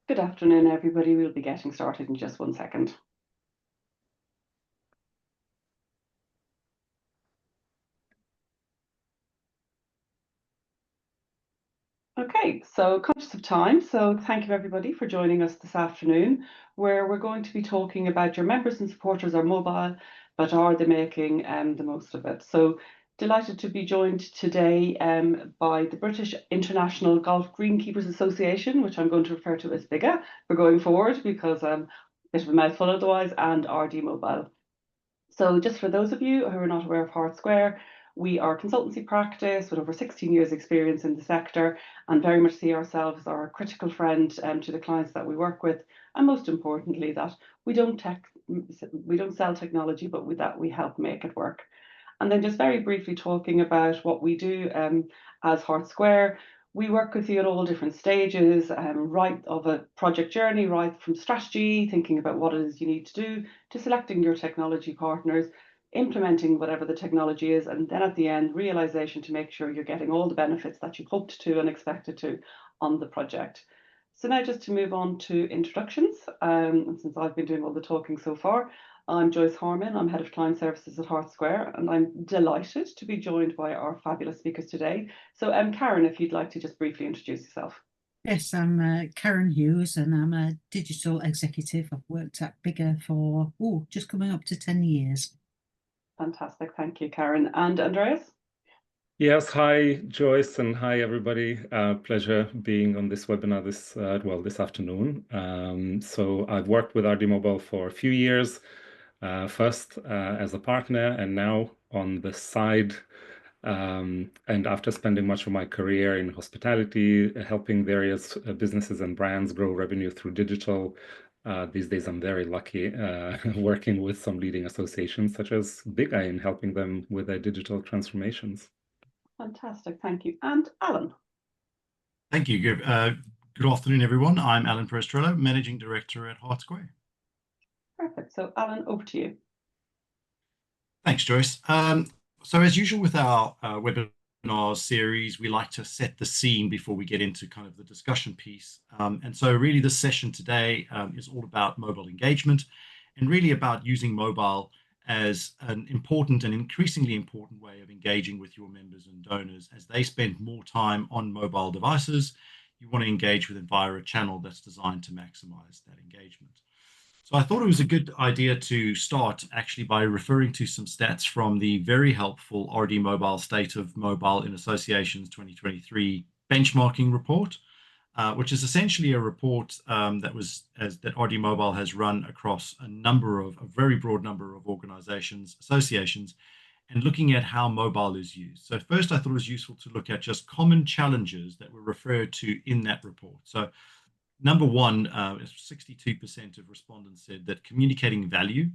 Good afternoon, everybody. We'll be getting started in just 1 second. Okay, so conscious of time, so thank you everybody for joining us this afternoon, where we're going to be talking about your members and supporters are mobile, but are they making the most of it? So delighted to be joined today by the British International Golf Greenkeepers Association, which I'm going to refer to as BIGA for going forward because a bit of a mouthful otherwise, and RD Mobile. So just for those of you who are not aware of Hart Square, we are a consultancy practice with over 16 years experience in the sector and very much see ourselves as our critical friend to the clients that we work with. And most importantly, that we don't sell technology, but that we help make it work. And then just very briefly talking about what we do as Hart Square. We work with you at all different stages, right of a project journey, right from strategy, thinking about what it is you need to do, to selecting your technology partners, implementing whatever the technology is, and then at the end, realization to make sure you're getting all the benefits that you hoped to and expected to on the project. So now just to move on to introductions, since I've been doing all the talking so far, I'm Joyce Harman. I'm Head of Client Services at Hart Square, and I'm delighted to be joined by our fabulous speakers today. So, Karen, if you'd like to just briefly introduce yourself. Yes, I'm Karen Hughes and I'm a digital executive. I've worked at Bigger for just coming up to 10 years. Fantastic. Thank you, Karen. And Andreas? Yes, hi Joyce, and hi everybody. Pleasure being on this webinar this afternoon. So I've worked with RD Mobile for a few years, first as a partner and now on the side. And after spending much of my career in hospitality, helping various businesses and brands grow revenue through digital, these days I'm very lucky working with some leading associations such as BIGA in helping them with their digital transformations. Fantastic. Thank you. And Alan? Thank you. Good afternoon, everyone. I'm Alan Prestrello, Managing Director at Hart Square. Perfect. So, Alan, over to you. Thanks, Joyce. So as usual with our webinar series, we like to set the scene before we get into kind of the discussion piece. And so really this session today is all about mobile engagement and really about using mobile as an important and increasingly important way of engaging with your members and donors as they spend more time on mobile devices. You want to engage with them via a channel that's designed to maximize that engagement. So I thought it was a good idea to start actually by referring to some stats from the very helpful RD Mobile State of Mobile in Associations 2023 benchmarking report, which is essentially a report that RD Mobile has run across a very broad number of organizations, associations, and looking at how mobile is used. So first, I thought it was useful to look at just common challenges that were referred to in that report. So number one, 62% of respondents said that communicating value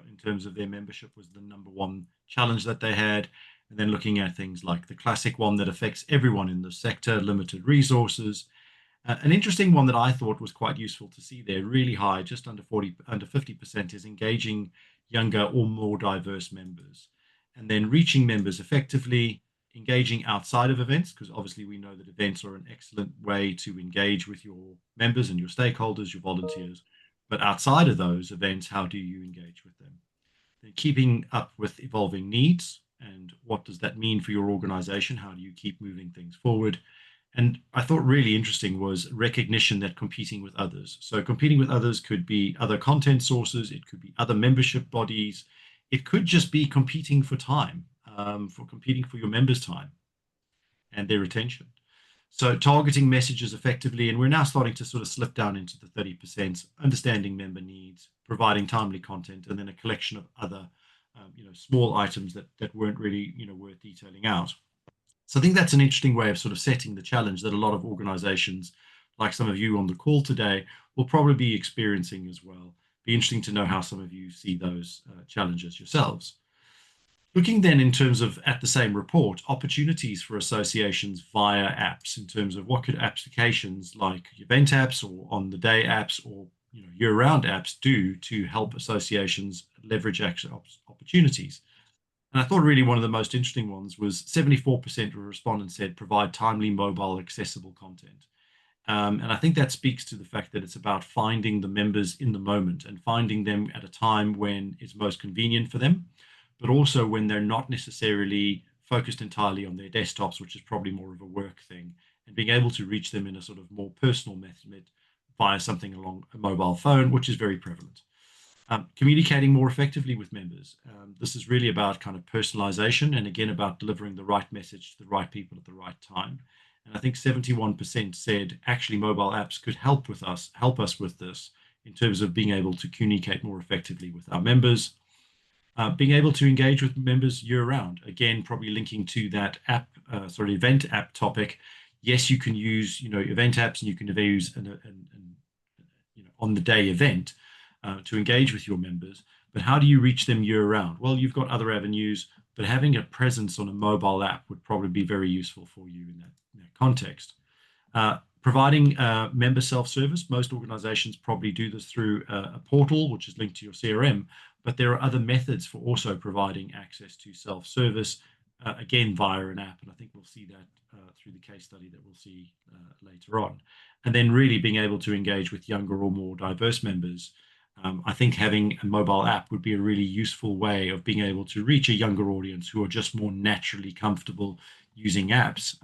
in terms of their membership was the number one challenge that they had. And then looking at things like the classic one that affects everyone in the sector, limited resources. An interesting one that I thought was quite useful to see there, really high, just under 50%, is engaging younger or more diverse members. And then reaching members effectively, engaging outside of events, because obviously we know that events are an excellent way to engage with your members and your stakeholders, your volunteers. But outside of those events, how do you engage with them? Then keeping up with evolving needs, and what does that mean for your organization? How do you keep moving things forward? And I thought really interesting was recognition that competing with others. So competing with others could be other content sources, it could be other membership bodies, it could just be competing for time, for competing for your members' time and their attention. So targeting messages effectively, and we're now starting to sort of slip down into the 30%, understanding member needs, providing timely content, and then a collection of other small items that weren't really worth detailing out. So I think that's an interesting way of sort of setting the challenge that a lot of organizations, like some of you on the call today, will probably be experiencing as well. Be interesting to know how some of you see those challenges yourselves. Looking then in terms of, at the same report, opportunities for associations via apps in terms of what could applications like event apps or on-the-day apps or year-round apps do to help associations leverage opportunities. And I thought really one of the most interesting ones was 74% of respondents said provide timely mobile accessible content. And I think that speaks to the fact that it's about finding the members in the moment and finding them at a time when it's most convenient for them, but also when they're not necessarily focused entirely on their desktops, which is probably more of a work thing, and being able to reach them in a sort of more personal method via something along a mobile phone, which is very prevalent. Communicating more effectively with members. This is really about kind of personalization and again about delivering the right message to the right people at the right time. And I think 71% said actually mobile apps could help us with this in terms of being able to communicate more effectively with our members, being able to engage with members year round. Again, probably linking to that event app topic. Yes, you can use event apps and you can use an on the day event to engage with your members. But how do you reach them year round? Well, you've got other avenues, but having a presence on a mobile app would probably be very useful for you in that context. Providing member self-service. Most organizations probably do this through a portal, which is linked to your CRM, but there are other methods for also providing access to self-service, again, via an app. And I think we'll see that through the case study that we'll see later on. And then really being able to engage with younger or more diverse members. I think having a mobile app would be a really useful way of being able to reach a younger audience who are just more naturally comfortable using apps.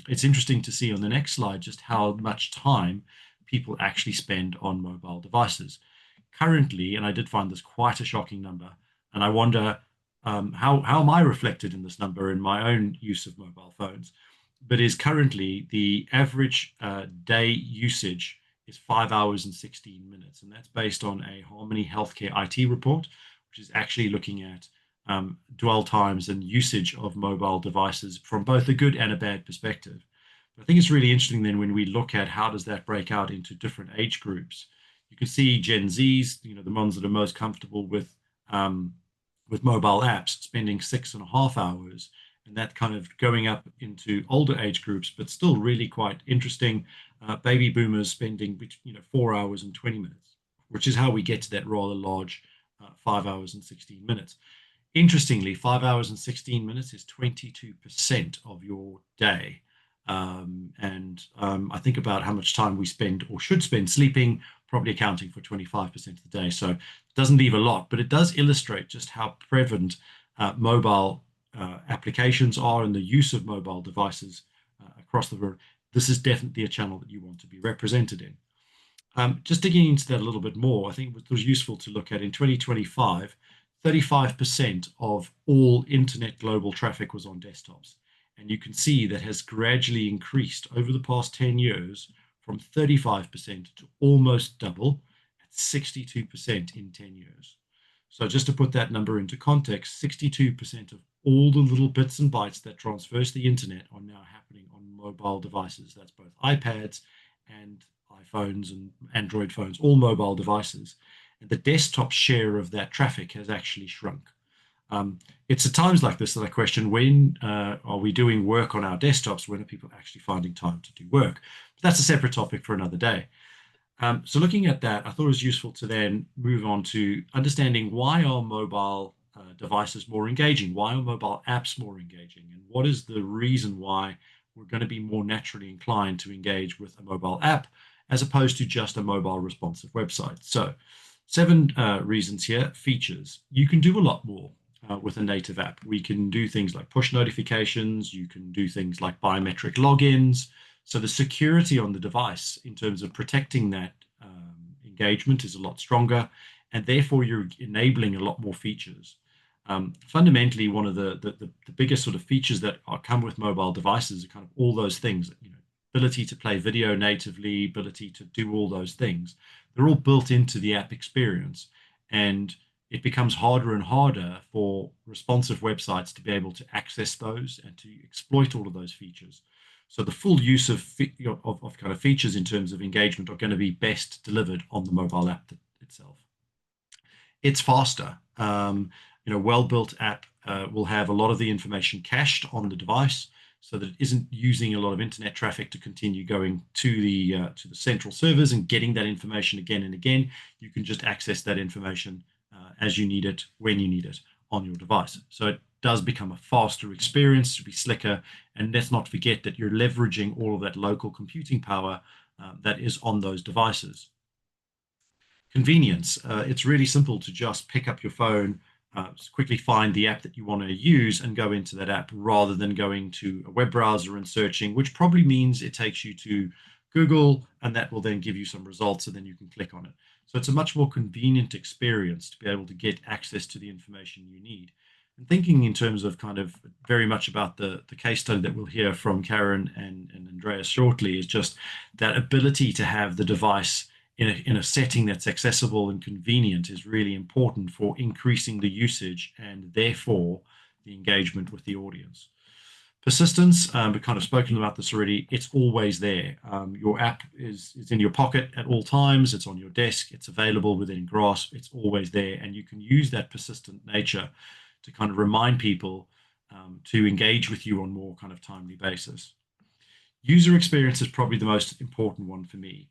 It's interesting to see on the next slide just how much time people actually spend on mobile devices. Currently, and I did find this quite a shocking number, and I wonder how am I reflected in this number in my own use of mobile phones, but is currently the average day usage is 5 hours and 16 minutes. And that's based on a Harmony Healthcare IT report, which is actually looking at dwell times and usage of mobile devices from both a good and a bad perspective. But I think it's really interesting then when we look at how does that break out into different age groups. You can see Gen Zs, the ones that are most comfortable with mobile apps, spending 6.5 hours, and that kind of going up into older age groups, but still really quite interesting. Baby boomers spending 4 hours and 20 minutes, which is how we get to that rather large 5 hours and 16 minutes. Interestingly, 5 hours and 16 minutes is 22% of your day. I think about how much time we spend or should spend sleeping, probably accounting for 25% of the day. So it doesn't leave a lot, but it does illustrate just how prevalent mobile applications are and the use of mobile devices across the world. This is definitely a channel that you want to be represented in. Just digging into that a little bit more, I think it was useful to look at in 2025, 35% of all internet global traffic was on desktops. And you can see that has gradually increased over the past 10 years from 35% to almost double at 62% in 10 years. So just to put that number into context, 62% of all the little bits and bytes that traverse the internet are now happening on mobile devices. That's both iPads and iPhones and Android phones, all mobile devices. And the desktop share of that traffic has actually shrunk. It's at times like this that I question, when are we doing work on our desktops? When are people actually finding time to do work? But that's a separate topic for another day. So looking at that, I thought it was useful to then move on to understanding why are mobile devices more engaging? Why are mobile apps more engaging? And what is the reason why we're going to be more naturally inclined to engage with a mobile app as opposed to just a mobile responsive website? So 7 reasons here. Features. You can do a lot more with a native app. We can do things like push notifications. You can do things like biometric logins. So the security on the device in terms of protecting that engagement is a lot stronger, and therefore you're enabling a lot more features. Fundamentally, one of the biggest sort of features that come with mobile devices are kind of all those things, ability to play video natively, ability to do all those things. They're all built into the app experience, and it becomes harder and harder for responsive websites to be able to access those and to exploit all of those features. So the full use of kind of features in terms of engagement are going to be best delivered on the mobile app itself. It's faster. Well-built app will have a lot of the information cached on the device, so that it isn't using a lot of internet traffic to continue going to the central servers and getting that information again and again. You can just access that information as you need it, when you need it on your device. So it does become a faster experience, to be slicker. And let's not forget that you're leveraging all of that local computing power that is on those devices. Convenience. It's really simple to just pick up your phone, quickly find the app that you want to use and go into that app rather than going to a web browser and searching, which probably means it takes you to Google and that will then give you some results and then you can click on it. So it's a much more convenient experience to be able to get access to the information you need. And thinking in terms of kind of very much about the case study that we'll hear from Karen and Andreas shortly is just that ability to have the device in a setting that's accessible and convenient is really important for increasing the usage and therefore the engagement with the audience. Persistence, we've kind of spoken about this already, it's always there. Your app is in your pocket at all times, it's on your desk, it's available within grasp, it's always there, and you can use that persistent nature to kind of remind people to engage with you on more kind of timely basis. User experience is probably the most important one for me.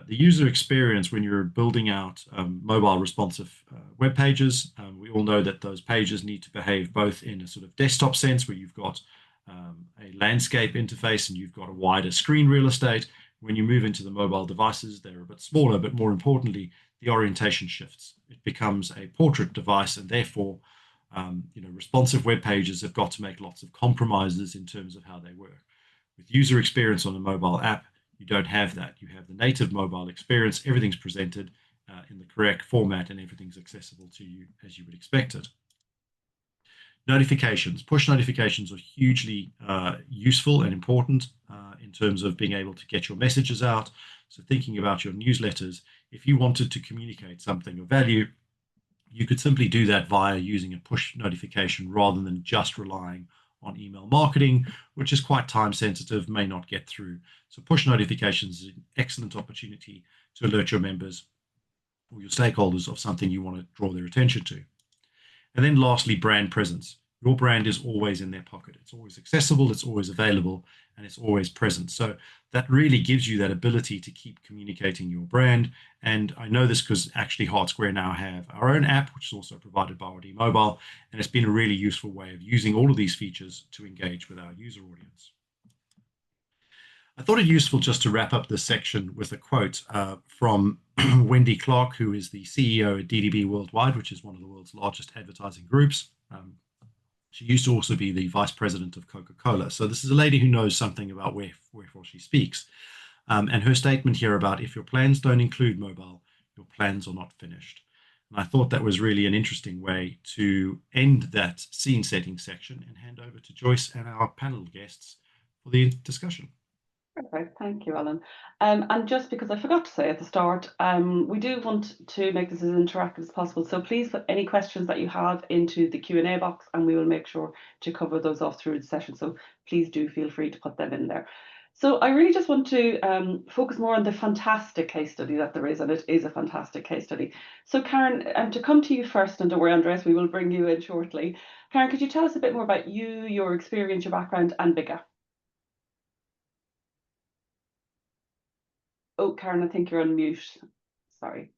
The user experience when you're building out mobile responsive web pages, we all know that those pages need to behave both in a sort of desktop sense where you've got a landscape interface and you've got a wider screen real estate. When you move into the mobile devices, they're a bit smaller, but more importantly, the orientation shifts. It becomes a portrait device and therefore responsive web pages have got to make lots of compromises in terms of how they work. With user experience on a mobile app, you don't have that. You have the native mobile experience. Everything's presented in the correct format and everything's accessible to you as you would expect it. Notifications. Push notifications are hugely useful and important in terms of being able to get your messages out. So thinking about your newsletters, if you wanted to communicate something of value, you could simply do that via using a push notification rather than just relying on email marketing, which is quite time sensitive, may not get through. So push notifications is an excellent opportunity to alert your members or your stakeholders of something you want to draw their attention to. And then lastly, brand presence. Your brand is always in their pocket. It's always accessible, it's always available, and it's always present. So that really gives you that ability to keep communicating your brand. And I know this because actually Hart Square now have our own app, which is also provided by RD Mobile. And it's been a really useful way of using all of these features to engage with our user audience. I thought it useful just to wrap up this section with a quote from Wendy Clark, who is the CEO at DDB Worldwide, which is one of the world's largest advertising groups. She used to also be the vice president of Coca-Cola. So this is a lady who knows something about wherefore she speaks. And her statement here about if your plans don't include mobile, your plans are not finished. And I thought that was really an interesting way to end that scene setting section and hand over to Joyce and our panel guests for the discussion. Perfect, thank you, Alan. And just because I forgot to say at the start, we do want to make this as interactive as possible. So please put any questions that you have into the Q&A box and we will make sure to cover those off through the session. So please do feel free to put them in there. So I really just want to focus more on the fantastic case study that there is, and it is a fantastic case study. So Karen, to come to you first, and don't worry, Andreas, we will bring you in shortly. Karen, could you tell us a bit more about you, your experience, your background, and Bigga? Oh, Karen, I think you're on mute. Sorry.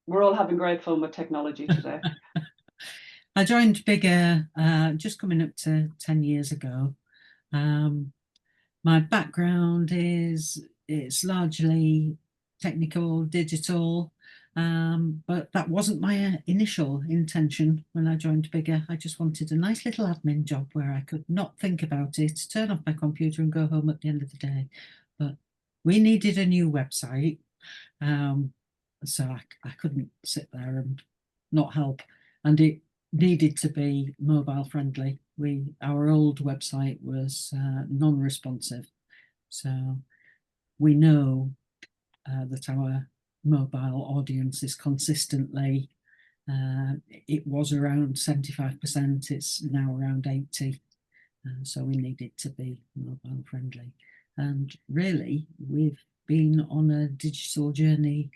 We're all having great fun with technology today. I joined Bigga just coming up to 10 years ago. My background is it's largely technical, digital, but that wasn't my initial intention when I joined Bigga. I just wanted a nice little admin job where I could not think about it, turn off my computer and go home at the end of the day. But we needed a new website, so I couldn't sit there and not help. And it needed to be mobile friendly. Our old website was non-responsive, so we know that our mobile audience is consistently. It was around 75%. It's now around 80%. So we needed to be mobile friendly. And really, we've been on a digital journey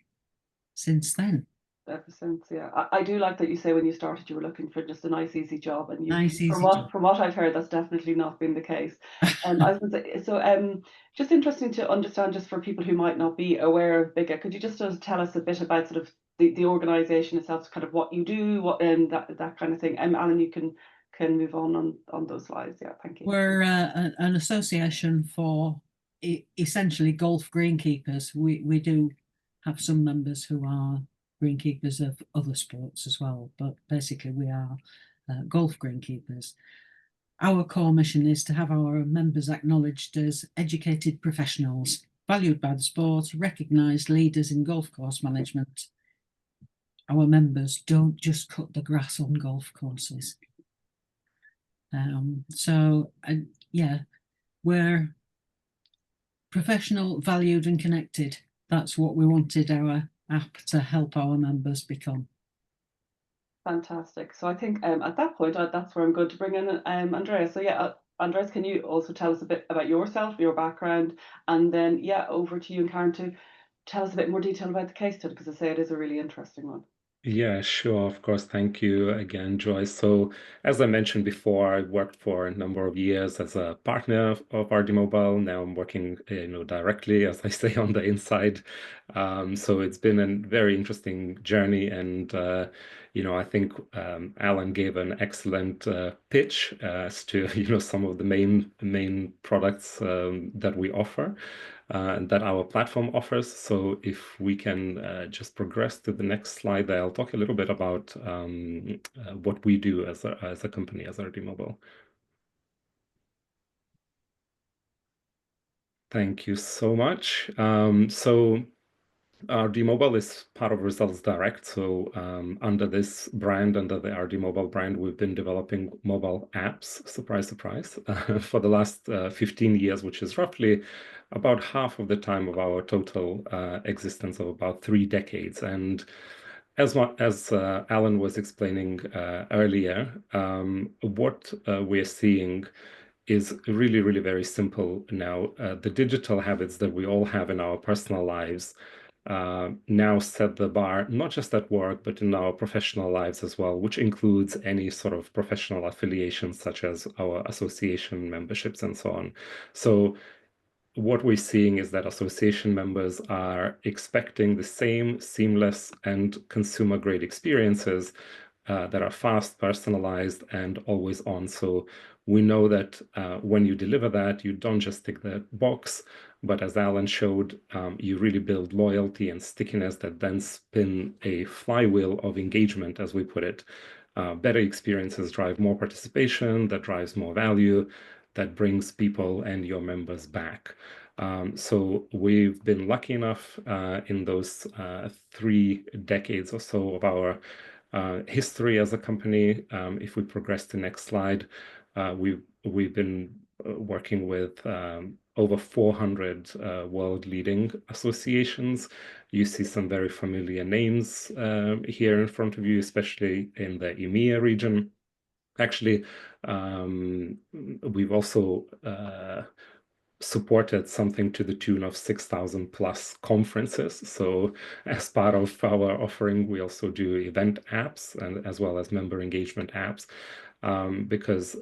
since then. Ever since, yeah. I do like that you say when you started you were looking for just a nice easy job, and Nice, easy job. From what I've heard, that's definitely not been the case. I was going to say, so just interesting to understand, just for people who might not be aware of Bigga, could you just tell us a bit about sort of the organisation itself, kind of what you do, what that kind of thing. Alan, you can move on those slides. Yeah, thank you. We're an association for essentially golf greenkeepers. We do have some members who are greenkeepers of other sports as well, but basically we are golf greenkeepers. Our core mission is to have our members acknowledged as educated professionals, valued by the sport, recognised leaders in golf course management. Our members don't just cut the grass on golf courses. Yeah, we're professional, valued and connected. That's what we wanted our app to help our members become. Fantastic. So I think at that point, that's where I'm going to bring in Andreas. So yeah, Andreas, can you also tell us a bit about yourself, your background, and then yeah, over to you and Karen to tell us a bit more detail about the case study, because I say it is a really interesting one. Yeah, sure. Of course. Thank you again, Joyce. So, as I mentioned before, I worked for a number of years as a partner of RD Mobile. Now I'm working, directly, as I say, on the inside. So it's been a very interesting journey, and I think Alan gave an excellent pitch as to some of the main products that we offer. That our platform offers. So if we can just progress to the next slide there, I'll talk a little bit about what we do as a company, as RD Mobile. Thank you so much. So RD Mobile is part of Results Direct. So under this brand, under the RD Mobile brand, we've been developing mobile apps, surprise, surprise, for the last 15 years, which is roughly about half of the time of our total existence of about 3 decades. And as Alan was explaining earlier, what we're seeing is really, really very simple now. The digital habits that we all have in our personal lives now set the bar, not just at work, but in our professional lives as well, which includes any sort of professional affiliations, such as our association memberships and so on. So what we're seeing is that association members are expecting the same seamless and consumer-grade experiences that are fast, personalized, and always on. So we know that when you deliver that, you don't just tick the box, but as Alan showed, you really build loyalty and stickiness that then spin a flywheel of engagement, as we put it. Better experiences drive more participation, that drives more value, that brings people and your members back. So we've been lucky enough in those 3 decades or so of our history as a company. If we progress to next slide, we've been working with over 400 world-leading associations. You see some very familiar names here in front of you, especially in the EMEA region. Actually, we've also supported something to the tune of 6,000 plus conferences. So as part of our offering, we also do event apps and as well as member engagement apps, because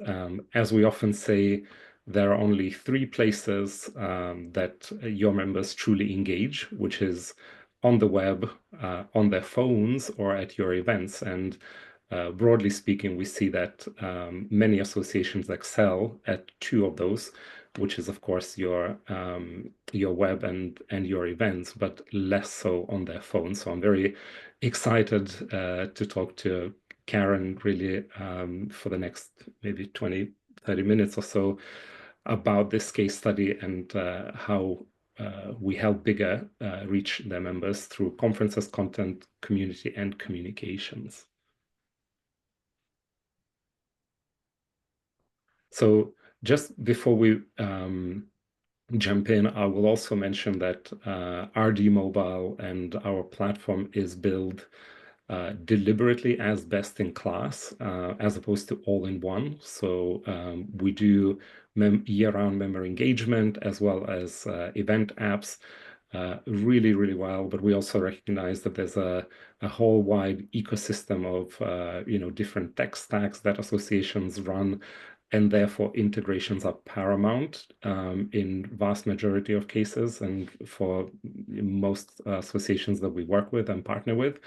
as we often say, there are only 3 places that your members truly engage, which is on the web, on their phones, or at your events. And broadly speaking, we see that many associations excel at 2 of those, which is, of course, your web and your events, but less so on their phone. So I'm very excited to talk to Karen really for the next maybe 20, 30 minutes or so about this case study and how we help Bigger reach their members through conferences, content, community, and communications. So just before we jump in, I will also mention that RD Mobile and our platform is built deliberately as best in class, as opposed to all in one. So we do year-round member engagement as well as event apps really, really well. But we also recognize that there's a whole wide ecosystem of different tech stacks that associations run, and therefore integrations are paramount in vast majority of cases and for most associations that we work with and partner with.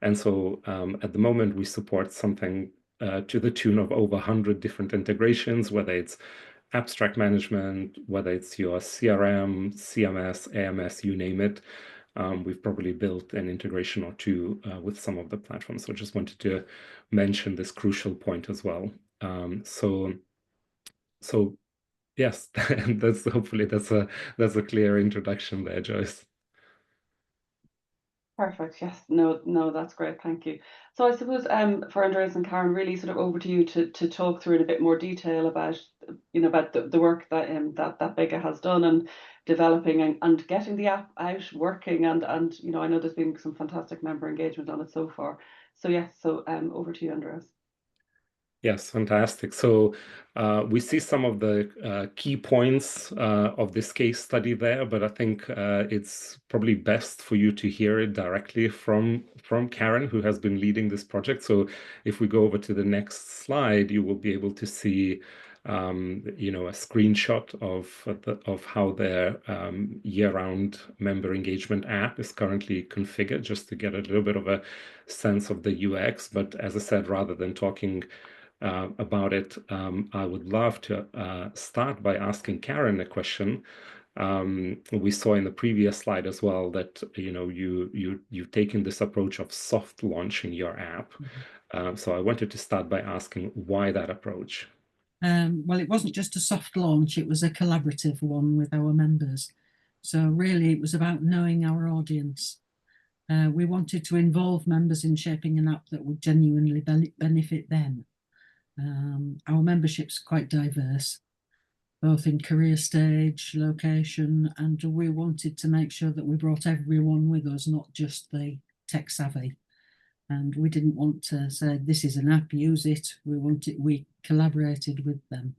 And so at the moment, we support something to the tune of over 100 different integrations, whether it's abstract management, whether it's your CRM, CMS, AMS, you name it. We've probably built an integration or two with some of the platforms. So just wanted to mention this crucial point as well. So yes, that's hopefully that's a clear introduction there, Joyce. Perfect. Yes. No, that's great. Thank you. So I suppose for Andreas and Karen, really sort of over to you to talk through in a bit more detail about about the work that that Bigga has done and developing and getting the app out working and I know there's been some fantastic member engagement on it so far. So yes, so over to you, Andreas. Yes, fantastic. So we see some of the key points of this case study there, but I think it's probably best for you to hear it directly from Karen, who has been leading this project. So if we go over to the next slide, you will be able to see a screenshot of how their year-round member engagement app is currently configured, just to get a little bit of a sense of the UX. But as I said, rather than talking about it, I would love to start by asking Karen a question. We saw in the previous slide as well that you've taken this approach of soft launching your app. So I wanted to start by asking why that approach. Well, it wasn't just a soft launch, it was a collaborative one with our members. So really it was about knowing our audience. We wanted to involve members in shaping an app that would genuinely benefit them. Our membership's quite diverse, both in career stage, location, and we wanted to make sure that we brought everyone with us, not just the tech savvy. And we didn't want to say, this is an app, use it. We collaborated with them.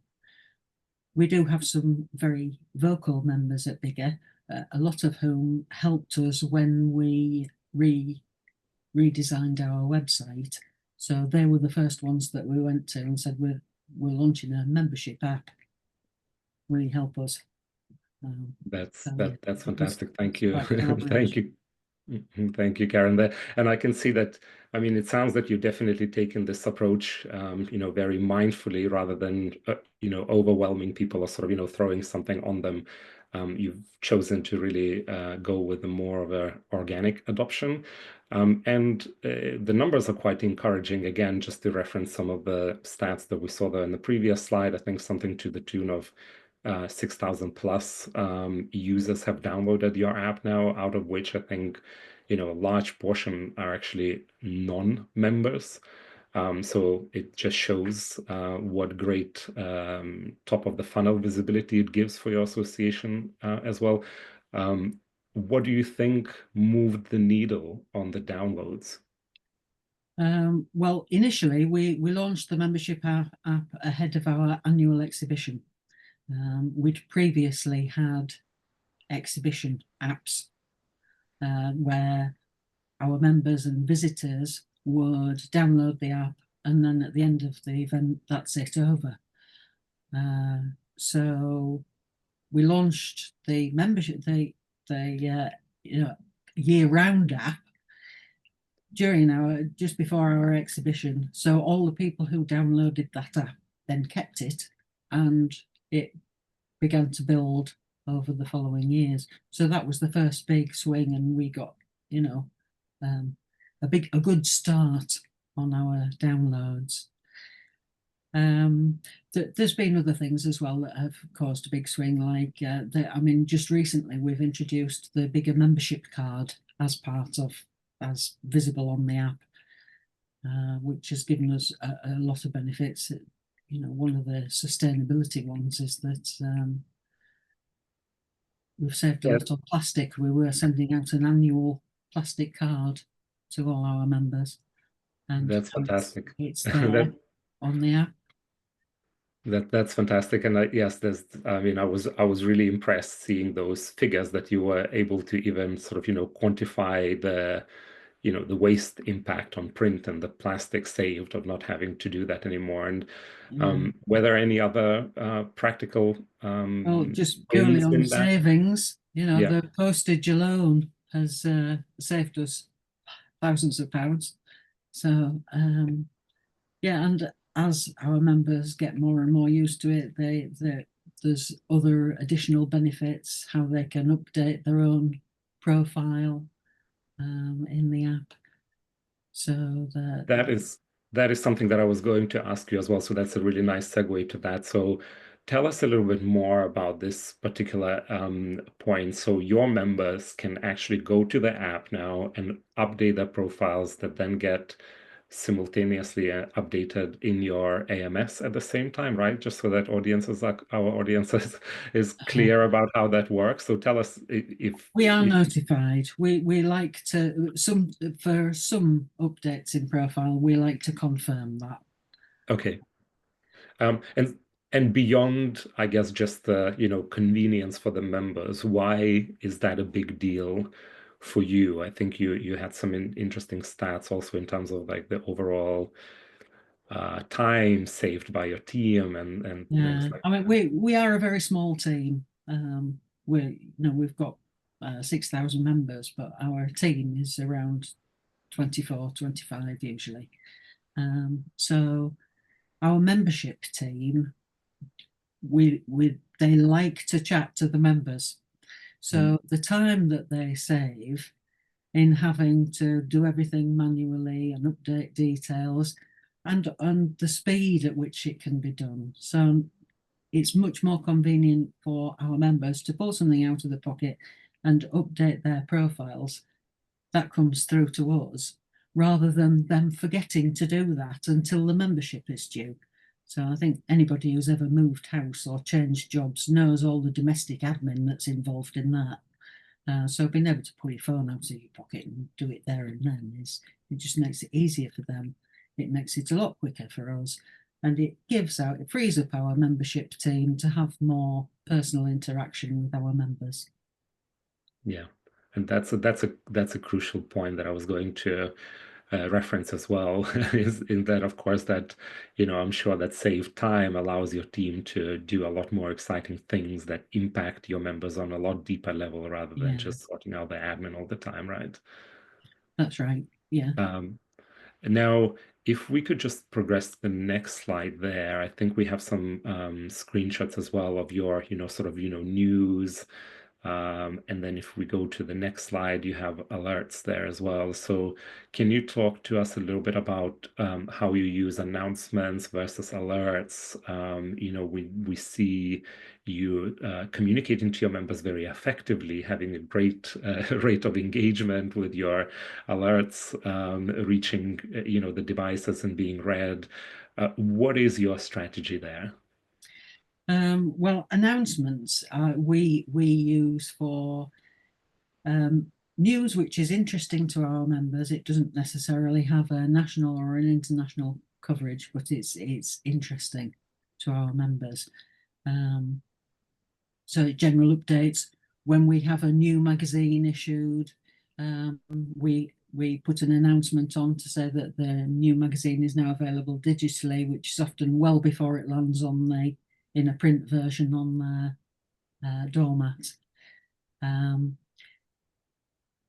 We do have some very vocal members at Bigga, a lot of whom helped us when we redesigned our website. So they were the first ones that we went to and said, we're launching a membership app. Will you help us? That's fantastic. Thank you. Thank you. Thank you, Karen. There, and I can see that. I mean, it sounds that you've definitely taken this approach, very mindfully, rather than overwhelming people or sort of throwing something on them. You've chosen to really go with the more of a organic adoption, and the numbers are quite encouraging. Again, just to reference some of the stats that we saw there in the previous slide, I think something to the tune of 6,000 plus users have downloaded your app now, out of which I think a large portion are actually non-members. So it just shows what great top of the funnel visibility it gives for your association as well. What do you think moved the needle on the downloads? Well, initially we launched the membership app ahead of our annual exhibition. We'd previously had exhibition apps where our members and visitors would download the app, and then at the end of the event, that's it, over. So we launched the membership, the year-round app just before our exhibition. So all the people who downloaded that app then kept it, and it began to build over the following years. So that was the first big swing, and we got a good start on our downloads. There's been other things as well that have caused a big swing, like just recently we've introduced the Bigga membership card as visible on the app, which has given us a lot of benefits. One of the sustainability ones is that we've saved a lot on plastic. We were sending out an annual plastic card to all our members, and that's fantastic. It's there on the app. That's fantastic, and yes, I was really impressed seeing those figures that you were able to even sort of quantify the the waste impact on print and the plastic saved of not having to do that anymore. And were there any other practical just purely on savings, Yeah. the postage alone has saved us thousands of pounds. So yeah, and as our members get more and more used to it, there's other additional benefits, how they can update their own profile in the app. So that is something that I was going to ask you as well. So that's a really nice segue to that. So tell us a little bit more about this particular point. So your members can actually go to the app now and update their profiles that then get simultaneously updated in your AMS at the same time, right? Just so that our audiences is clear about how that works. So tell us if we are notified. We like to for some updates in profile, we like to confirm that. Okay. And beyond, I guess, just the convenience for the members, why is that a big deal for you? I think you had some interesting stats also in terms of like the overall time saved by your team and things like I mean, we are a very small team. We've got 6,000 members, but our team is around 24, 25 usually. So our membership team, they like to chat to the members. So the time that they save in having to do everything manually and update details, and the speed at which it can be done. So it's much more convenient for our members to pull something out of the pocket and update their profiles. That comes through to us rather than them forgetting to do that until the membership is due. So I think anybody who's ever moved house or changed jobs knows all the domestic admin that's involved in that. So being able to pull your phone out of your pocket and do it there and then it just makes it easier for them. It makes it a lot quicker for us, and it frees up our membership team to have more personal interaction with our members. Yeah, and that's a crucial point that I was going to reference as well is in that, of course, that I'm sure that saved time allows your team to do a lot more exciting things that impact your members on a lot deeper level rather than just sorting out the admin all the time, right? That's right. Yeah. Now, if we could just progress to the next slide there, I think we have some screenshots as well of your sort of news. And then if we go to the next slide, you have alerts there as well. So can you talk to us a little bit about how you use announcements versus alerts? We see you communicating to your members very effectively, having a great rate of engagement with your alerts, reaching the devices and being read. What is your strategy there? Well, announcements we use for news which is interesting to our members. It doesn't necessarily have a national or an international coverage, but it's interesting to our members. So general updates. When we have a new magazine issued, we put an announcement on to say that the new magazine is now available digitally, which is often well before it lands in a print version on the doormat.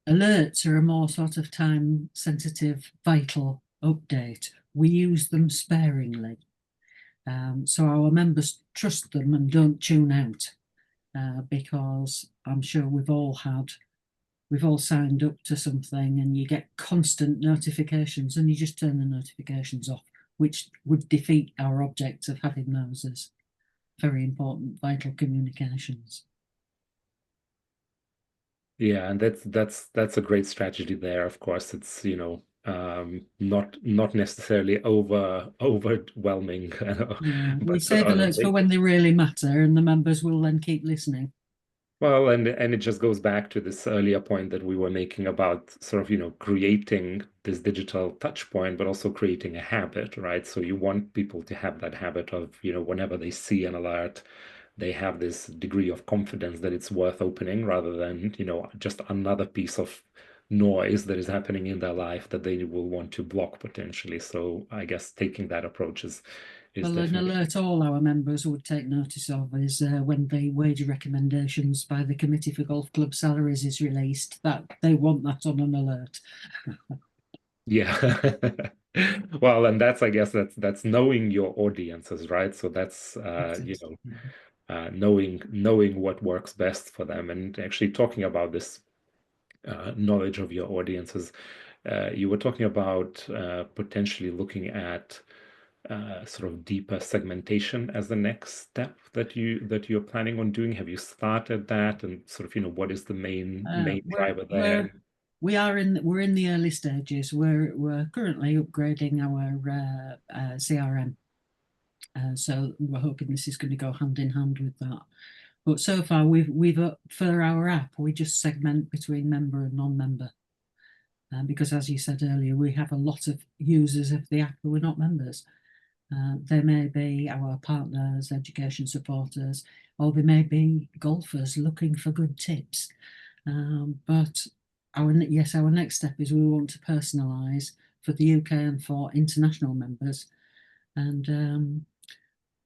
Alerts are a more sort of time-sensitive, vital update. We use them sparingly. So our members trust them and don't tune out, because I'm sure we've all signed up to something and you get constant notifications and you just turn the notifications off, which would defeat our object of having those as very important, vital communications. Yeah, and that's a great strategy there. Of course, it's not necessarily overwhelming. Yeah, we But save alerts for when they really matter, and the members will then keep listening. Well, and it just goes back to this earlier point that we were making about sort of creating this digital touch point, but also creating a habit, right? So you want people to have that habit of whenever they see an alert, they have this degree of confidence that it's worth opening rather than just another piece of noise that is happening in their life that they will want to block potentially. So I guess taking that approach is Well, definitely... an alert all our members would take notice of is when the wage recommendations by the Committee for Golf Club Salaries is released, that they want that on an alert. Yeah. Well, and I guess that's knowing your audiences, right? So that's knowing what works best for them, and actually talking about this knowledge of your audiences. You were talking about potentially looking at sort of deeper segmentation as the next step that you're planning on doing. Have you started that, and sort of, what is the main driver there? We're in the early stages. We're currently upgrading our CRM, so we're hoping this is going to go hand in hand with that. But so far, we've for our app, we just segment between member and non-member, because as you said earlier, we have a lot of users of the app who are not members. They may be our partners, education supporters, or they may be golfers looking for good tips. But our next step is we want to personalise for the UK and for international members. And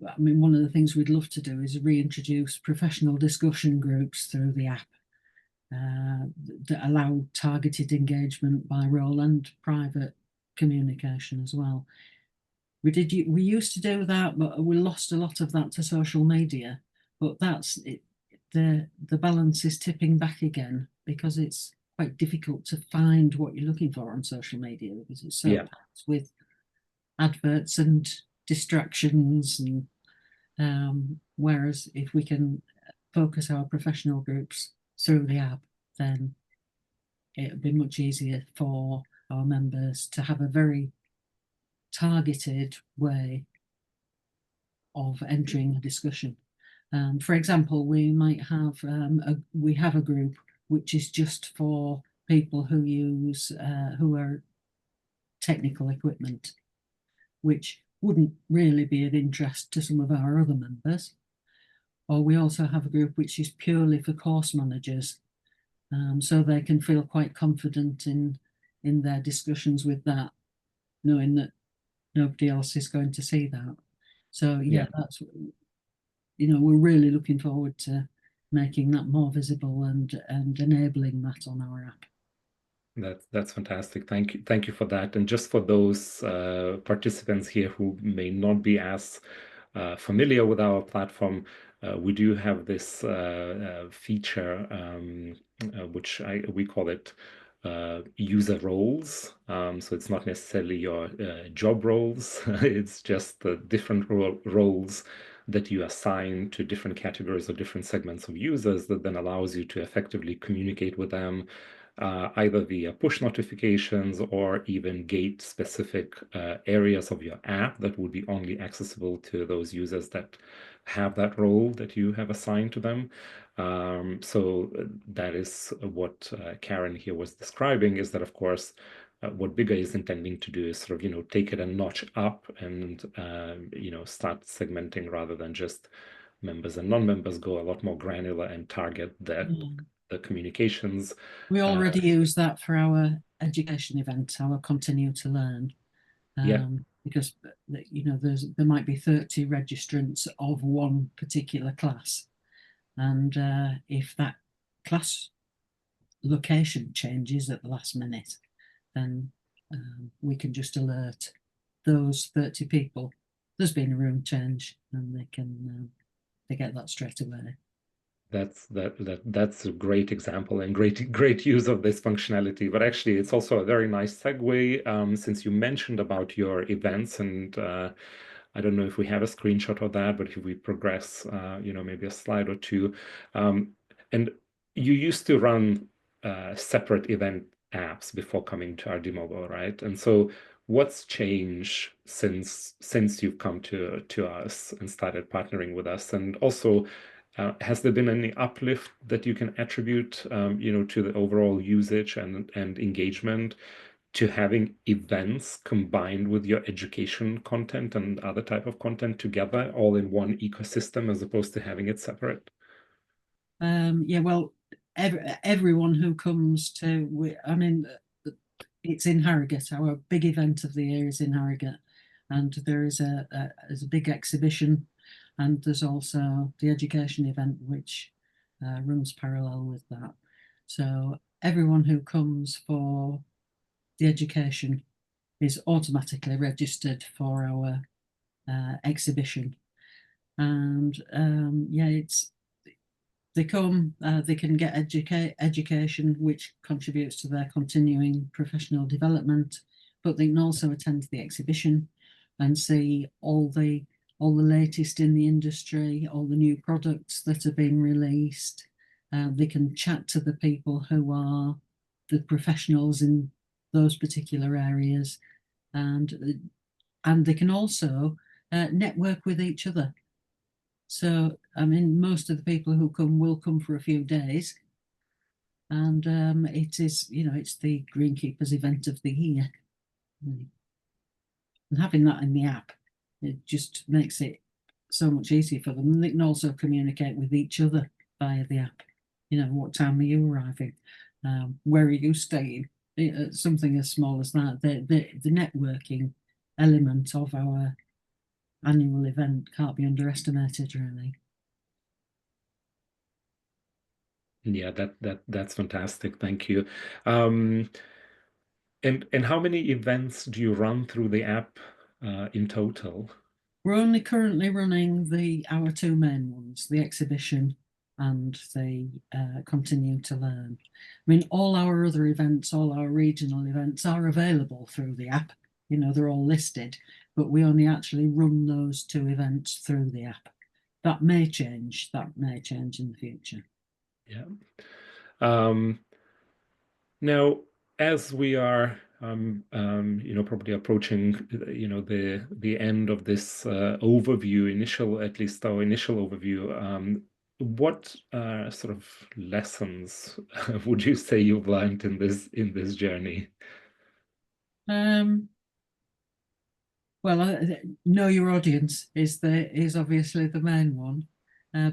I mean, one of the things we'd love to do is reintroduce professional discussion groups through the app that allow targeted engagement by role and private communication as well. We used to do that, but we lost a lot of that to social media. But that's it. The balance is tipping back again, because it's quite difficult to find what you're looking for on social media, because it's so packed with adverts and distractions. And whereas if we can focus our professional groups through the app, then it'll be much easier for our members to have a very targeted way of entering a discussion. For example, we might have a group which is just for people who use who are technical equipment, which wouldn't really be of interest to some of our other members. Or we also have a group which is purely for course managers, so they can feel quite confident in their discussions with that, knowing that nobody else is going to see that. So that's, we're really looking forward to making that more visible and enabling that on our app. That's fantastic. Thank you for that. And just for those participants here who may not be as familiar with our platform, we do have this feature, which we call it user roles. So it's not necessarily your job roles. It's just the different roles that you assign to different categories or different segments of users, that then allows you to effectively communicate with them, either via push notifications or even gate specific areas of your app that would be only accessible to those users that have that role that you have assigned to them. So that is what Karen here was describing, is that, of course, what Bigger is intending to do is sort of, take it a notch up and, start segmenting rather than just members and non-members, go a lot more granular and target that. The communications. We already use that for our education event, our Continue to Learn, because there might be 30 registrants of one particular class, and if that class location changes at the last minute, then we can just alert those 30 people there's been a room change, and they get that straight away. That's a great example and great use of this functionality. But actually, it's also a very nice segue, since you mentioned about your events, and I don't know if we have a screenshot of that, but if we progress, maybe a slide or two. And you used to run separate event apps before coming to RD Mobile, right? And so what's changed since you've come to us and started partnering with us? And also, has there been any uplift that you can attribute, to the overall usage and engagement, to having events combined with your education content and other type of content together, all in one ecosystem, as opposed to having it separate? Well, everyone who comes to, it's in Harrogate. Our big event of the year is in Harrogate, and there is there's a big exhibition. And there's also the education event, which runs parallel with that. So everyone who comes for the education is automatically registered for our exhibition. And yeah, they come, they can get education, which contributes to their continuing professional development, but they can also attend the exhibition and see all the latest in the industry, all the new products that are being released. They can chat to the people who are the professionals in those particular areas, and they can also network with each other. So, I mean, most of the people who come will come for a few days, and it is, it's the Greenkeepers event of the year. And having that in the app, it just makes it so much easier for them. And they can also communicate with each other via the app. What time are you arriving? Where are you staying? Something as small as that. The networking element of our annual event can't be underestimated, really. Yeah, that's fantastic. Thank you. And how many events do you run through the app in total? We're only currently running our two main ones, the exhibition and the Continue to Learn. I mean, all our other events, all our regional events are available through the app. They're all listed, but we only actually run those two events through the app. That may change. That may change in the future. Yeah. Now, as we are, probably approaching, the end of this overview, at least our initial overview, what sort of lessons would you say you've learned in this journey? Well, know your audience is obviously the main one,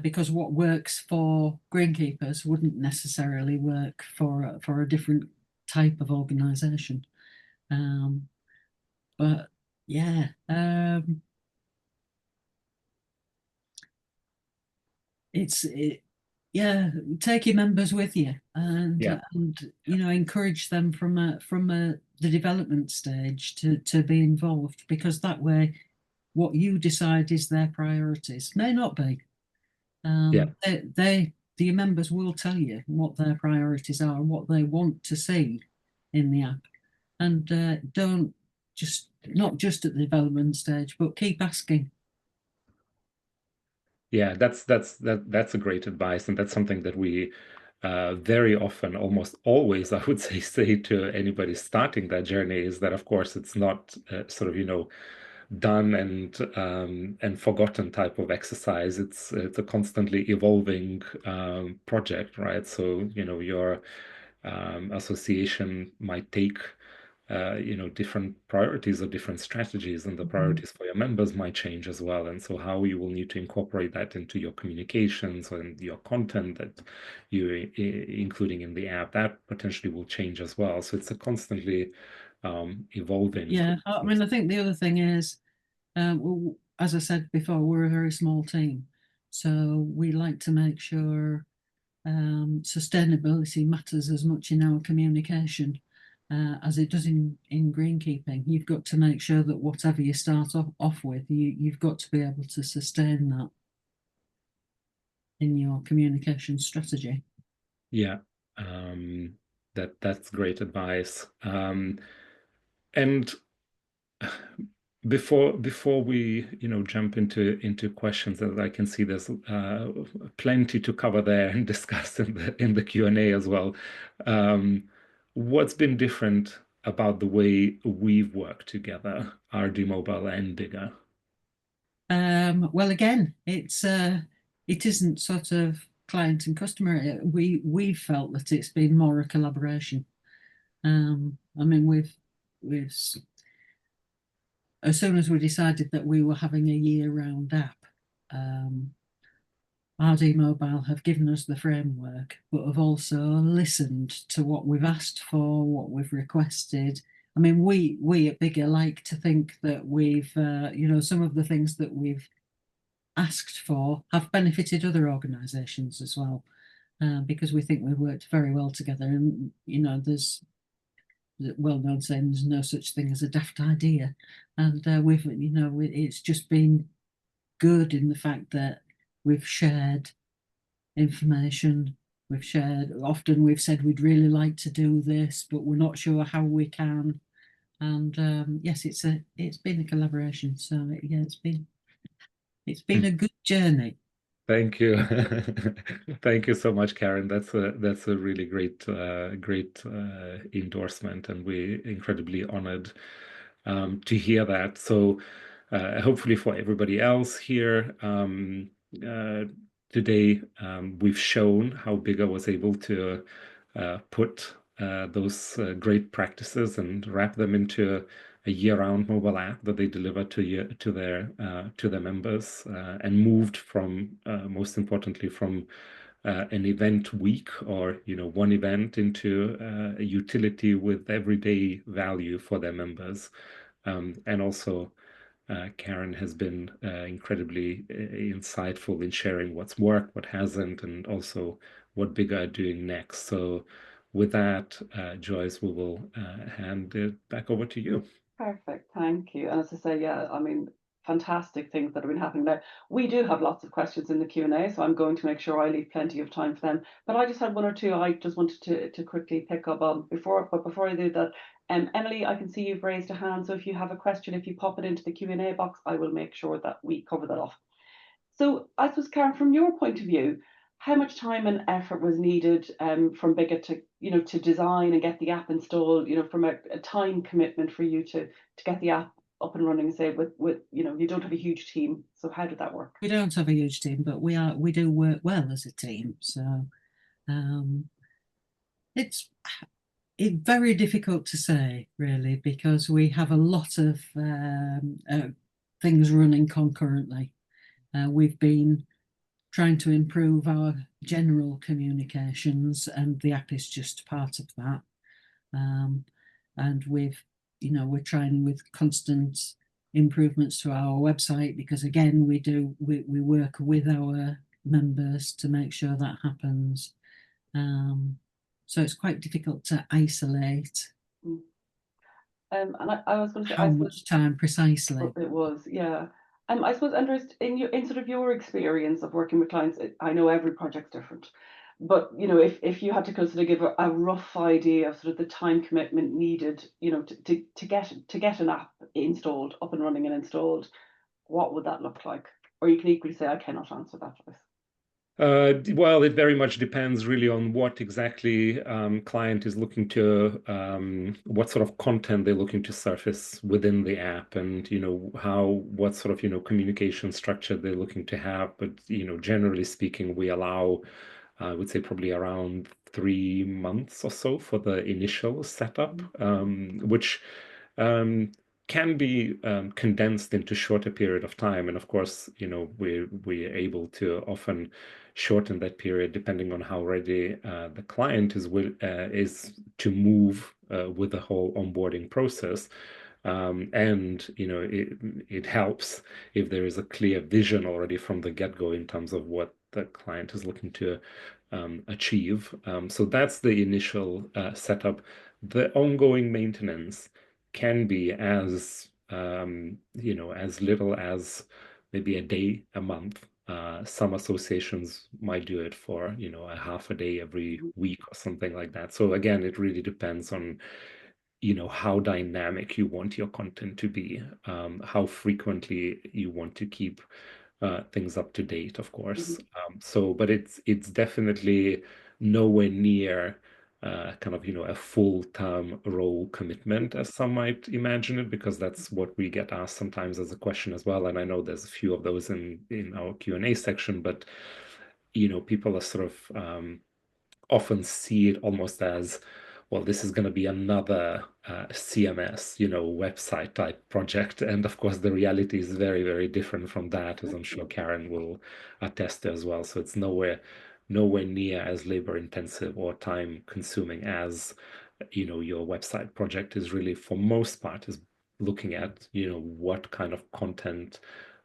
because what works for greenkeepers wouldn't necessarily work for a different type of organisation. But yeah, yeah, take your members with you, and Yeah. encourage them from the development stage to be involved, because that way what you decide is their priorities may not be. Yeah. The members will tell you what their priorities are, what they want to see in the app, and don't not just at the development stage, but keep asking. Yeah, that's a great advice, and that's something that we very often, almost always, I would say to anybody starting that journey, is that of course it's not sort of done and forgotten type of exercise. It's a constantly evolving project, right? So your association might take different priorities or different strategies, and the priorities for your members might change as well. And so how you will need to incorporate that into your communications and your content that you're including in the app, that potentially will change as well. So it's a constantly evolving. Yeah, I mean, I think the other thing is, as I said before, we're a very small team. So we like to make sure sustainability matters as much in our communication as it does in greenkeeping. You've got to make sure that whatever you start off with, you've got to be able to sustain that in your communication strategy. Yeah, that's great advice. And before we jump into questions, as I can see there's plenty to cover there and discuss in the Q&A as well. What's been different about the way we've worked together, RD Mobile and Bigger? Well, again, it isn't sort of client and customer. We felt that it's been more a collaboration. I mean, we've as soon as we decided that we were having a year-round app, RD Mobile have given us the framework, but have also listened to what we've asked for, what we've requested. I mean, we at Bigger like to think that we've, some of the things that we've asked for have benefited other organisations as well, because we think we've worked very well together. And there's well-known saying, there's no such thing as a daft idea, and it's just been good in the fact that we've shared information. Often we've said we'd really like to do this, but we're not sure how we can. And yes, it's been a collaboration. So yeah, it's been a good journey. Thank you. Thank you so much, Karen. That's a really great endorsement, and we're incredibly honored to hear that. So hopefully for everybody else here today, we've shown how Bigger was able to put those great practices and wrap them into a year-round mobile app that they deliver to their members, and moved from most importantly from an event week, or one event, into a utility with everyday value for their members. And also Karen has been incredibly insightful in sharing what's worked, what hasn't, and also what Bigger are doing next. So with that, Joyce, we will hand it back over to you. Perfect, thank you. And as I say, yeah, I mean, fantastic things that have been happening there. We do have lots of questions in the Q&A, so I'm going to make sure I leave plenty of time for them. But I just had one or two I just wanted to quickly pick up on before I do that. Emily, I can see you've raised a hand, so if you have a question, if you pop it into the Q&A box, I will make sure that we cover that off. So I suppose, Karen, from your point of view, how much time and effort was needed from Bigger to to design and get the app installed? From a time commitment for you to get the app up and running. Say with you don't have a huge team, so how did that work? We don't have a huge team, but we do work well as a team. So it's very difficult to say, really, because we have a lot of things running concurrently. We've been trying to improve our general communications, and the app is just part of that. And we're trying with constant improvements to our website, because again, we work with our members to make sure that happens. So it's quite difficult to isolate. And I was going to say, how much time precisely it was, yeah. I suppose, Andrews, in sort of your experience of working with clients, I know every project's different, but if you had to sort of give a rough idea of sort of the time commitment needed, to get an app installed, up and running and installed, what would that look like? Or you can equally say, I cannot answer that, Joyce. Well, it very much depends really on what exactly client is looking to, what sort of content they're looking to surface within the app, and what sort of communication structure they're looking to have. But generally speaking, we allow, I would say, probably around 3 months or so for the initial setup, which can be condensed into shorter period of time. And of course, we're able to often shorten that period depending on how ready the client is to move with the whole onboarding process. And it helps if there is a clear vision already from the get-go in terms of what the client is looking to achieve. So that's the initial setup. The ongoing maintenance can be as as little as maybe a day, a month. Some associations might do it for a half a day every week or something like that. So again, it really depends on how dynamic you want your content to be, how frequently you want to keep things up to date, of course. But it's definitely nowhere near kind of a full-time role commitment as some might imagine it, because that's what we get asked sometimes as a question as well. And I know there's a few of those in our Q&A section, but people are sort of often see it almost as, well, this is going to be another CMS, website type project. And of course, the reality is very, very different from that, as I'm sure Karen will attest to as well. So it's nowhere near as labor intensive or time consuming as, your website project is. Really, for most part, is looking at, what kind of content,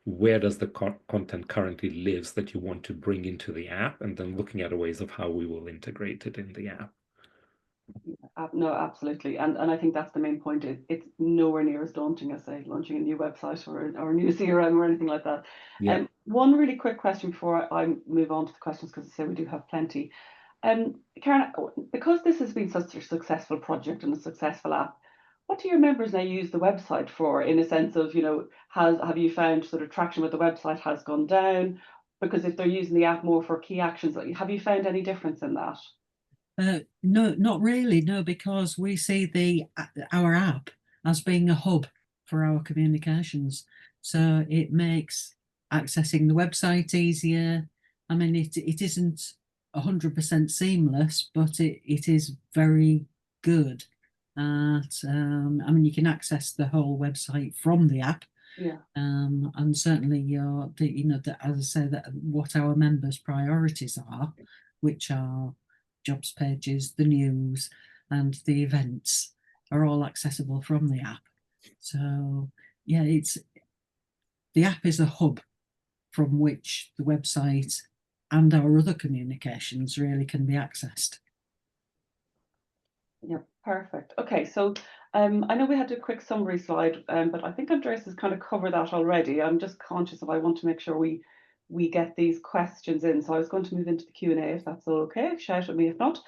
where does the content currently lives that you want to bring into the app, and then looking at ways of how we will integrate it in the app. No, absolutely. And I think that's the main point. It's nowhere near as daunting as, say, launching a new website or a new CRM or anything like that. Yeah. One really quick question before I move on to the questions, because I say we do have plenty. Karen, because this has been such a successful project and a successful app, what do your members now use the website for, in a sense of, have you found sort of traction with the website has gone down? Because if they're using the app more for key actions, have you found any difference in that? No, not really. No, because we see our app as being a hub for our communications. So it makes accessing the website easier. I mean, it isn't 100% seamless, but it is very good at, I mean, you can access the whole website from the app. Yeah. And certainly as I say, that what our members' priorities are, which are jobs pages, the news, and the events, are all accessible from the app. So yeah, the app is a hub from which the website and our other communications really can be accessed. Yeah, perfect. Okay, so I know we had a quick summary slide, but I think Andreas has kind of covered that already. I'm just conscious of, I want to make sure we get these questions in. So I was going to move into the Q&A, if that's all okay. Shout at me if not.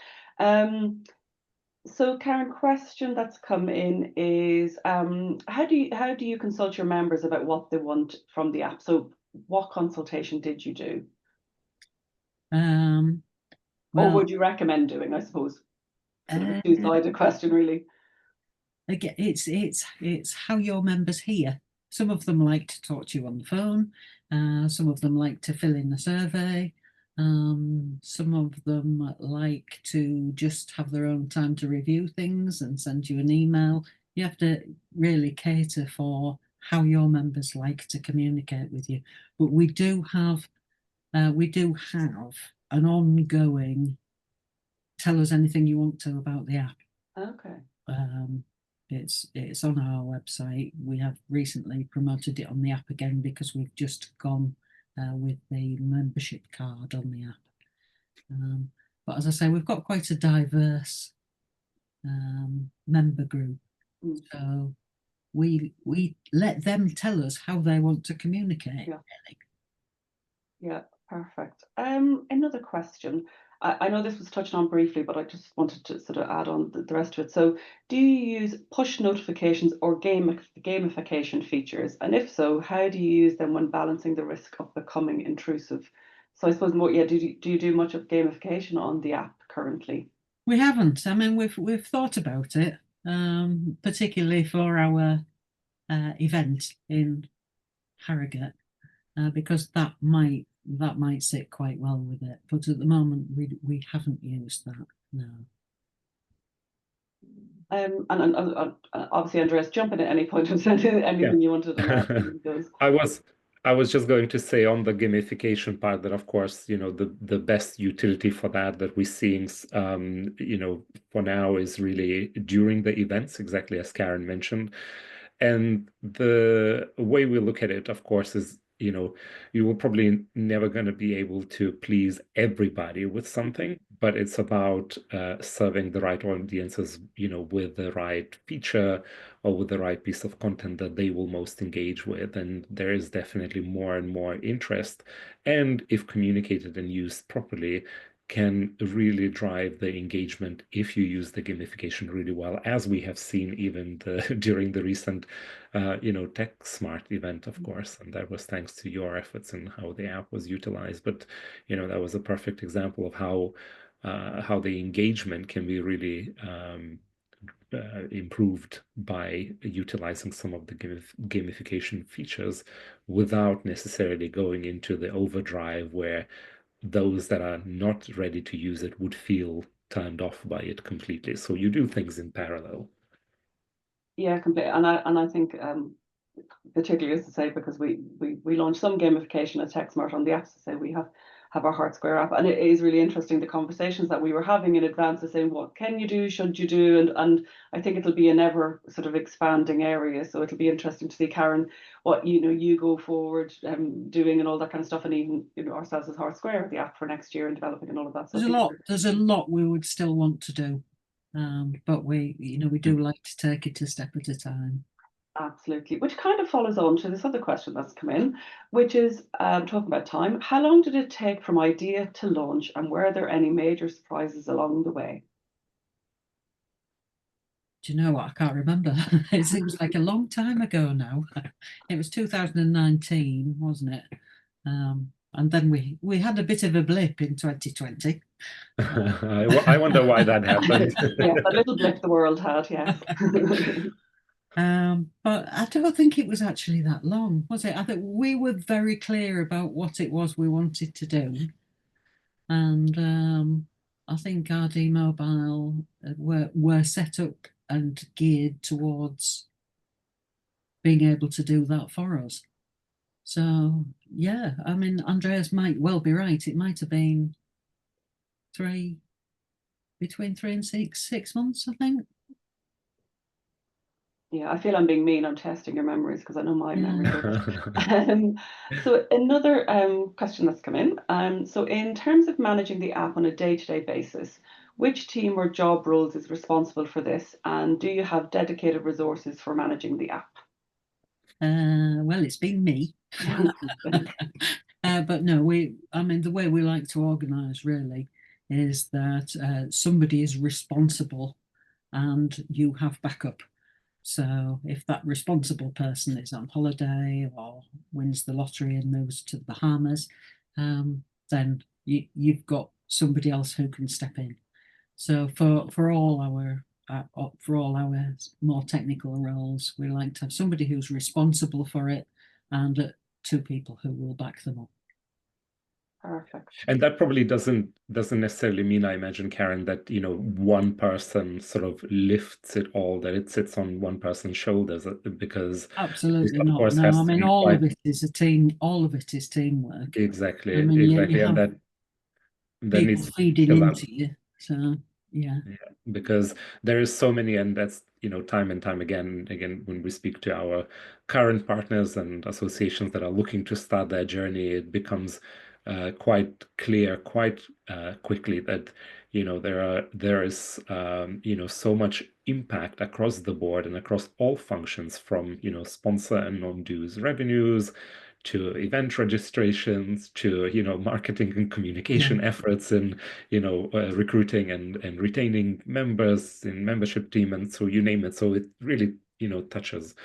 So Karen, question that's come in is, how do you consult your members about what they want from the app? So what consultation did you do? Or Well, would you recommend doing, I suppose? Sort of a two-sided question, really. again, it's how your members hear. Some of them like to talk to you on the phone. Some of them like to fill in the survey. Some of them like to just have their own time to review things and send you an email. You have to really cater for how your members like to communicate with you. But we do have an ongoing tell us anything you want to about the app. Okay. It's on our website. We have recently promoted it on the app again because we've just gone with the membership card on the app. But as I say, we've got quite a diverse member group. So we let them tell us how they want to communicate. Yeah. Yeah, perfect. Another question. I know this was touched on briefly, but I just wanted to sort of add on the rest of it. So do you use push notifications or gamification features? And if so, how do you use them when balancing the risk of becoming intrusive? So I suppose more, yeah, do you do much of gamification on the app currently? We haven't. I mean, we've thought about it, particularly for our event in Harrogate, because that might sit quite well with it. But at the moment, we haven't used that. No. And obviously, Andreas, jump in at any point and anything you wanted to add. I was just going to say on the gamification part that, of course, the best utility for that we're seeing, for now is really during the events, exactly as Karen mentioned. And the way we look at it, of course, is, you will probably never going to be able to please everybody with something, but it's about serving the right audiences, with the right feature or with the right piece of content that they will most engage with. And there is definitely more and more interest. And if communicated and used properly, can really drive the engagement if you use the gamification really well, as we have seen even during the recent, Tech Smart event, of course, and that was thanks to your efforts and how the app was utilized. But that was a perfect example of how the engagement can be really improved by utilizing some of the gamification features without necessarily going into the overdrive where those that are not ready to use it would feel turned off by it completely. So you do things in parallel. Yeah, completely. And I think particularly, as to say, because we launched some gamification at TechSmart on the apps to say we have our Hart Square app, and it is really interesting the conversations that we were having in advance of saying what can you do, should you do, and I think it'll be an ever sort of expanding area. So it'll be interesting to see, Karen, what you go forward doing and all that kind of stuff, and even ourselves as Hart Square, the app for next year, and developing and all of that. So There's a lot we would still want to do. But we do like to take it a step at a time. Absolutely, which kind of follows on to this other question that's come in, which is talking about time. How long did it take from idea to launch, and were there any major surprises along the way? Do you know what? I can't remember. It seems like a long time ago now. It was 2019, wasn't it? And then we had a bit of a blip in 2020. I wonder why that happened. Yeah, a little blip the world had, yes. But I don't think it was actually that long, was it? I think we were very clear about what it was we wanted to do. And I think RD Mobile were set up and geared towards being able to do that for us. So yeah, I mean, Andreas might well be right. It might have been between 3 and 6 months, I think. Yeah, I feel I'm being mean. I'm testing your memories because I know my memory. Yeah. So another question that's come in. So in terms of managing the app on a day-to-day basis, which team or job roles is responsible for this? And do you have dedicated resources for managing the app? Well, it's been me. But no, I mean, the way we like to organise really is that somebody is responsible and you have backup. So if that responsible person is on holiday or wins the lottery and moves to the Bahamas, then you've got somebody else who can step in. So for all our more technical roles, we like to have somebody who's responsible for it and 2 people who will back them up. Perfect. And that probably doesn't necessarily mean, I imagine, Karen, that one person sort of lifts it all, that it sits on one person's shoulders, because Absolutely this, of not. course, No, has I to mean, be all quite of it is a team. All of it is teamwork. exactly, I mean, exactly, you and have that people needs feeding because into you. So yeah. because there is so many, and that's time and time again when we speak to our current partners and associations that are looking to start their journey, it becomes quite clear quite quickly that there is so much impact across the board and across all functions, from sponsor and non-dues revenues to event registrations to marketing and communication efforts, and recruiting and retaining members in membership team, and so you name it. So it really touches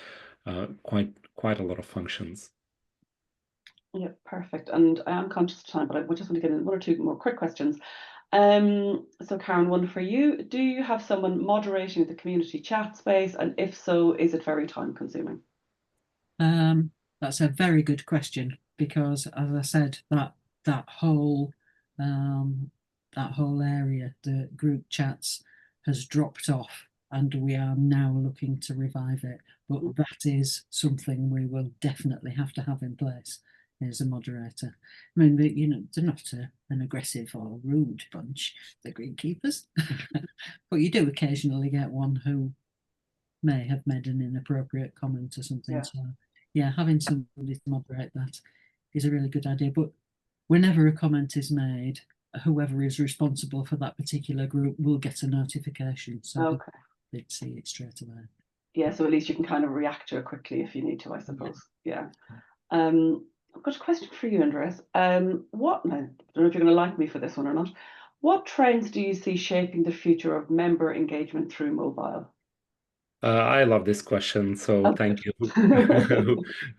quite a lot of functions. Yeah, perfect. And I am conscious of time, but I just want to get in 1 or 2 more quick questions. So Karen, one for you. Do you have someone moderating the community chat space? And if so, is it very time consuming? That's a very good question, because as I said, that whole area, the group chats, has dropped off, and we are now looking to revive it. But that is something we will definitely have to have in place as a moderator. I mean, they're not an aggressive or rude bunch, the greenkeepers, but you do occasionally get one who may have made an inappropriate comment or something. Yeah. So yeah, having somebody to moderate that is a really good idea. But whenever a comment is made, whoever is responsible for that particular group will get a notification, so they'd see it straight away. Yeah, so at least you can kind of react to it quickly if you need to, I suppose. Yeah. I've got a question for you, Andreas. I don't know if you're going to like me for this one or not. What trends do you see shaping the future of member engagement through mobile? I love this question, so thank you,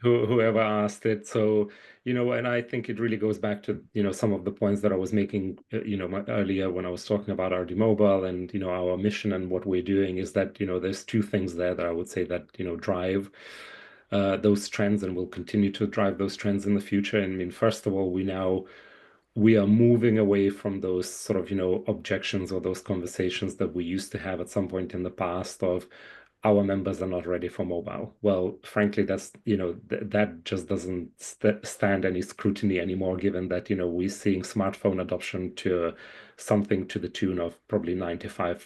whoever asked it. So, and I think it really goes back to, some of the points that I was making, earlier when I was talking about RD Mobile and, our mission and what we're doing, is that, there's 2 things there that I would say that, drive those trends and will continue to drive those trends in the future. I mean, first of all, we are moving away from those sort of, objections or those conversations that we used to have at some point in the past of our members are not ready for mobile. Well, frankly, that's, that just doesn't stand any scrutiny anymore, given that, we're seeing smartphone adoption to something to the tune of probably 95%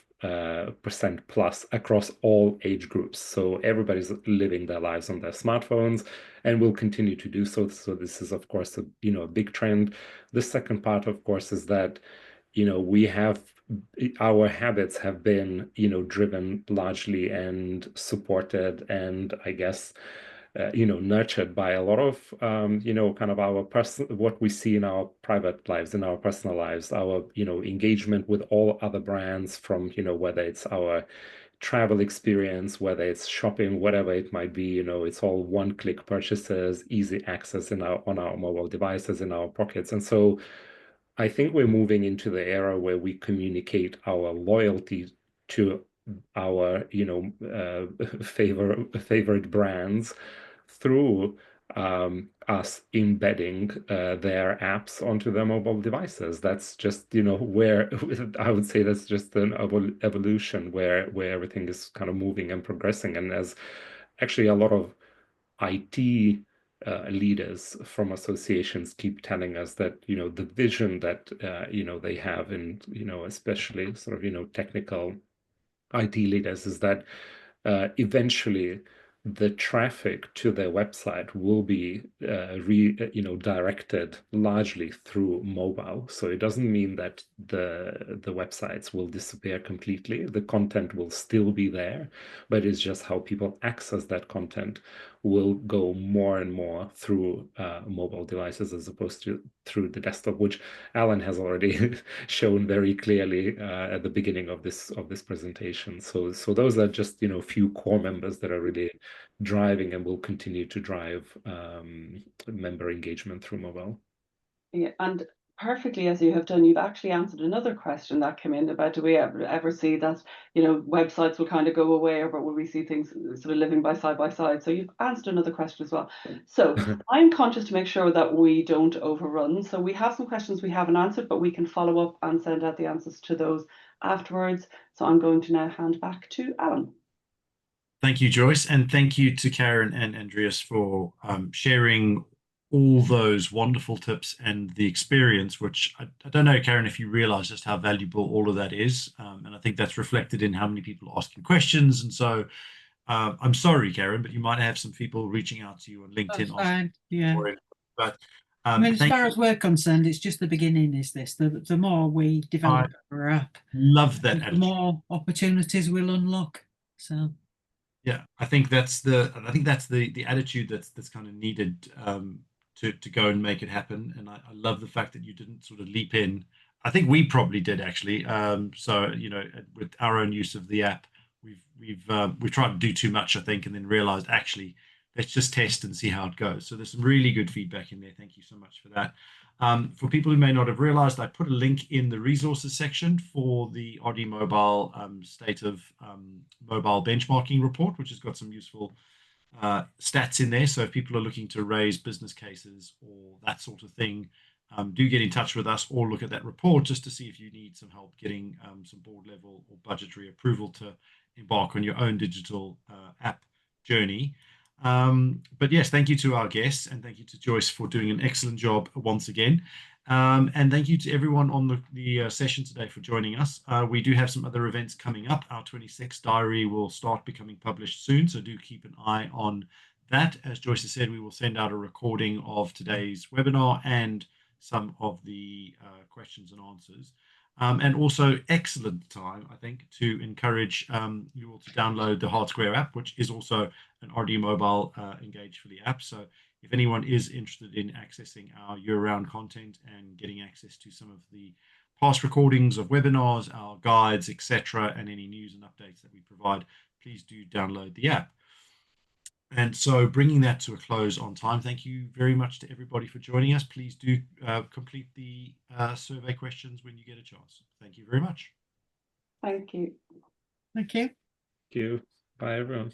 plus across all age groups. So everybody's living their lives on their smartphones and will continue to do so. So this is, of course, a big trend. The second part, of course, is that we have our habits have been, driven largely and supported and I guess, nurtured by a lot of, kind of our what we see in our private lives, in our personal lives, our, engagement with all other brands from, whether it's our travel experience, whether it's shopping, whatever it might be, it's all one-click purchases, easy access on our mobile devices, in our pockets. And so I think we're moving into the era where we communicate our loyalty to our, favorite brands through us embedding their apps onto their mobile devices. That's just, where I would say that's just an evolution where everything is kind of moving and progressing. And there's actually a lot of IT leaders from associations keep telling us that, the vision that, they have, and, especially sort of, technical IT leaders, is that eventually the traffic to their website will be directed largely through mobile. So it doesn't mean that the websites will disappear completely. The content will still be there, but it's just how people access that content will go more and more through mobile devices as opposed to through the desktop, which Alan has already shown very clearly at the beginning of this presentation. So those are just few core members that are really driving and will continue to drive member engagement through mobile. Yeah, and perfectly as you have done, you've actually answered another question that came in about, do we ever see that, websites will kind of go away, or will we see things sort of living by side? So you've answered another question as well. So I'm conscious to make sure that we don't overrun. So we have some questions we haven't answered, but we can follow up and send out the answers to those afterwards. So I'm going to now hand back to Alan. Thank you, Joyce, and thank you to Karen and Andreas for sharing all those wonderful tips and the experience, which I don't know, Karen, if you realize just how valuable all of that is. And I think that's reflected in how many people are asking questions. And so I'm sorry, Karen, but you might have some people reaching out to you on LinkedIn. That's fine. Yeah. But I mean, as far as we're concerned, it's just the beginning, is this. The more we develop our app, love that the more opportunities we'll unlock. So yeah, I think that's the attitude that's kind of needed to go and make it happen. And I love the fact that you didn't sort of leap in. I think we probably did actually. So with our own use of the app, we've tried to do too much, I think, and then realized actually let's just test and see how it goes. So there's some really good feedback in there. Thank you so much for that. For people who may not have realized, I put a link in the resources section for the RD Mobile State of Mobile Benchmarking Report, which has got some useful stats in there. So if people are looking to raise business cases or that sort of thing, do get in touch with us or look at that report just to see if you need some help getting some board level or budgetary approval to embark on your own digital app journey. But yes, thank you to our guests and thank you to Joyce for doing an excellent job once again. And thank you to everyone on the session today for joining us. We do have some other events coming up. Our 26th diary will start becoming published soon, so do keep an eye on that. As Joyce has said, we will send out a recording of today's webinar and some of the questions and answers. And also excellent time, I think, to encourage you all to download the Hart Square app, which is also an RD Mobile Engage Fully app. So if anyone is interested in accessing our year-round content and getting access to some of the past recordings of webinars, our guides, etc., and any news and updates that we provide, please do download the app. And so bringing that to a close on time, thank you very much to everybody for joining us. Please do complete the survey questions when you get a chance. Thank you very much. Thank you. thank you. Thank you. Bye, everyone.